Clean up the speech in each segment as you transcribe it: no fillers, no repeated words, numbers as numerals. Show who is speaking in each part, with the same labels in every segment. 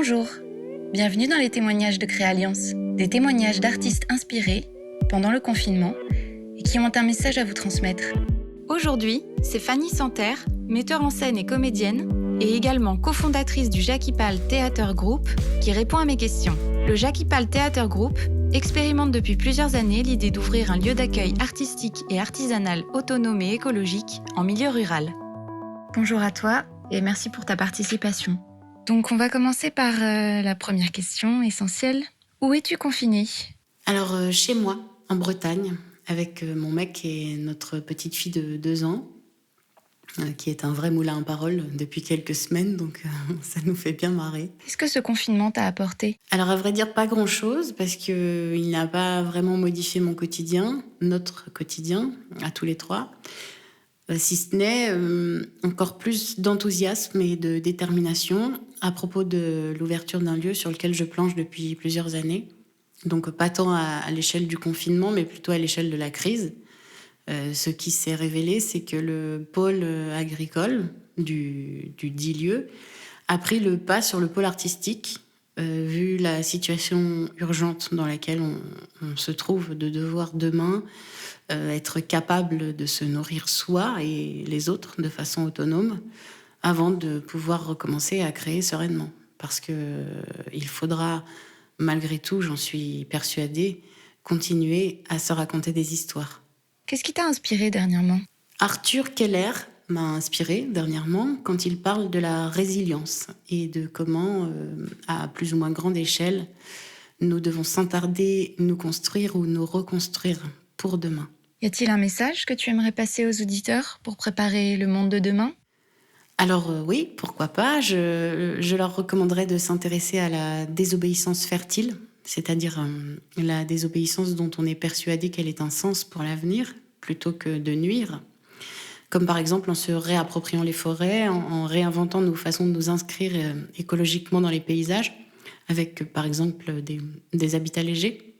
Speaker 1: Bonjour, bienvenue dans les témoignages de Créalliance, des témoignages d'artistes inspirés pendant le confinement et qui ont un message à vous transmettre. Aujourd'hui, c'est Fanny Santerre, metteur en scène et comédienne, et également cofondatrice du Jackie Pal Theater Group, qui répond à mes questions. Le Jackie Pal Theater Group expérimente depuis plusieurs années l'idée d'ouvrir un lieu d'accueil artistique et artisanal autonome et écologique en milieu rural. Bonjour à toi et merci pour ta participation. Donc on va commencer par la première question essentielle. Où es-tu confinée ?
Speaker 2: Alors, chez moi, en Bretagne, avec mon mec et notre petite fille de 2 ans, qui est un vrai moulin à paroles depuis quelques semaines, donc ça nous fait bien marrer.
Speaker 1: Qu'est-ce que ce confinement t'a apporté ?
Speaker 2: Alors, à vrai dire, pas grand-chose, parce qu'il n'a pas vraiment modifié mon quotidien, notre quotidien, à tous les trois, si ce n'est encore plus d'enthousiasme et de détermination à propos de l'ouverture d'un lieu sur lequel je planche depuis plusieurs années. Donc pas tant à l'échelle du confinement, mais plutôt à l'échelle de la crise. Ce qui s'est révélé, c'est que le pôle agricole du dit lieu a pris le pas sur le pôle artistique, vu la situation urgente dans laquelle on se trouve, de devoir demain être capable de se nourrir soi et les autres de façon autonome, avant de pouvoir recommencer à créer sereinement. Parce qu'il faudra, malgré tout, j'en suis persuadée, continuer à se raconter des histoires.
Speaker 1: Qu'est-ce qui t'a inspiré dernièrement ?
Speaker 2: Arthur Keller m'a inspirée dernièrement quand il parle de la résilience et de comment, à plus ou moins grande échelle, nous devons sans tarder nous construire ou nous reconstruire pour demain.
Speaker 1: Y a-t-il un message que tu aimerais passer aux auditeurs pour préparer le monde de demain ?
Speaker 2: Alors oui, pourquoi pas. Je leur recommanderais de s'intéresser à la désobéissance fertile, c'est-à-dire la désobéissance dont on est persuadé qu'elle est un sens pour l'avenir, plutôt que de nuire. Comme par exemple en se réappropriant les forêts, en réinventant nos façons de nous inscrire écologiquement dans les paysages, avec par exemple des habitats légers.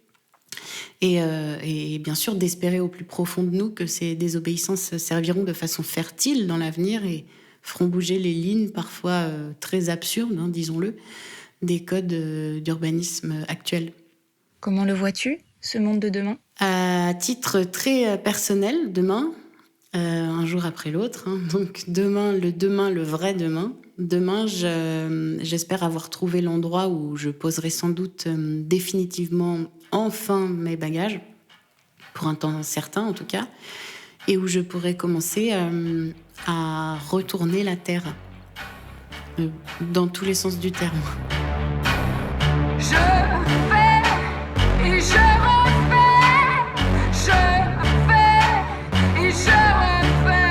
Speaker 2: Et bien sûr d'espérer au plus profond de nous que ces désobéissances serviront de façon fertile dans l'avenir et feront bouger les lignes parfois très absurdes, disons-le, des codes d'urbanisme actuels.
Speaker 1: Comment le vois-tu, ce monde de demain ?
Speaker 2: À titre très personnel, demain, un jour après l'autre, donc demain, le vrai demain. Demain, j'espère avoir trouvé l'endroit où je poserai sans doute définitivement enfin mes bagages, pour un temps certain en tout cas, et où je pourrai commencer à retourner la terre, dans tous les sens du terme.
Speaker 3: Je fais et je refais, je fais et je refais,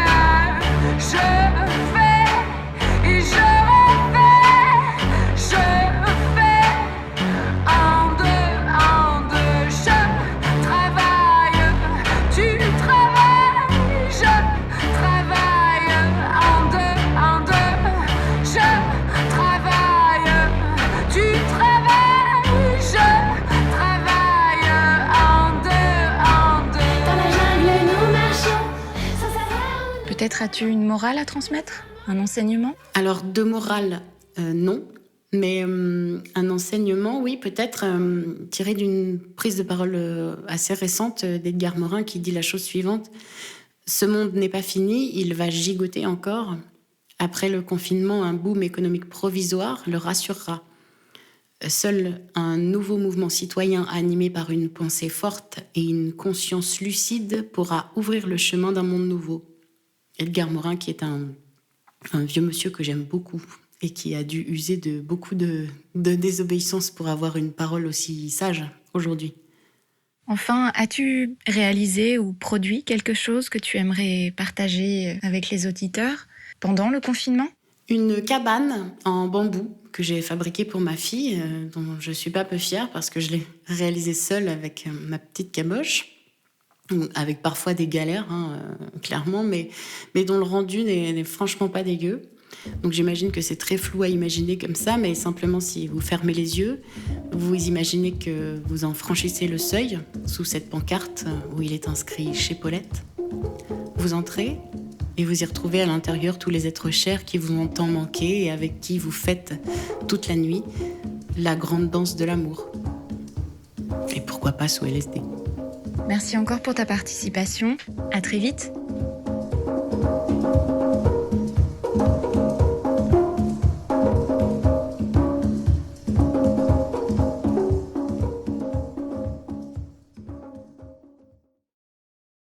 Speaker 3: je fais et je refais, je fais en deux, je travaille, tu travailles, je travaille en deux, je travaille, tu travailles, je travaille en deux.
Speaker 4: Dans la jungle, nous marchons sans savoir où.
Speaker 1: Peut-être as-tu une morale à transmettre ? Un enseignement ?
Speaker 2: Alors, de morale, non. Mais un enseignement, oui, peut-être tiré d'une prise de parole assez récente d'Edgar Morin qui dit la chose suivante. Ce monde n'est pas fini, il va gigoter encore. Après le confinement, un boom économique provisoire le rassurera. Seul un nouveau mouvement citoyen animé par une pensée forte et une conscience lucide pourra ouvrir le chemin d'un monde nouveau. Edgar Morin, qui est un vieux monsieur que j'aime beaucoup et qui a dû user de beaucoup de désobéissance pour avoir une parole aussi sage aujourd'hui.
Speaker 1: Enfin, as-tu réalisé ou produit quelque chose que tu aimerais partager avec les auditeurs pendant le confinement ?
Speaker 2: Une cabane en bambou que j'ai fabriquée pour ma fille, dont je suis pas peu fière parce que je l'ai réalisée seule avec ma petite caboche, avec parfois des galères, clairement, mais dont le rendu n'est franchement pas dégueu. Donc j'imagine que c'est très flou à imaginer comme ça, mais simplement si vous fermez les yeux, vous imaginez que vous en franchissez le seuil sous cette pancarte où il est inscrit « Chez Paulette ». Vous entrez, Et vous y retrouvez à l'intérieur tous les êtres chers qui vous ont tant manqué et avec qui vous faites toute la nuit la grande danse de l'amour. Et pourquoi pas sous LSD.
Speaker 1: Merci encore pour ta participation. À très vite.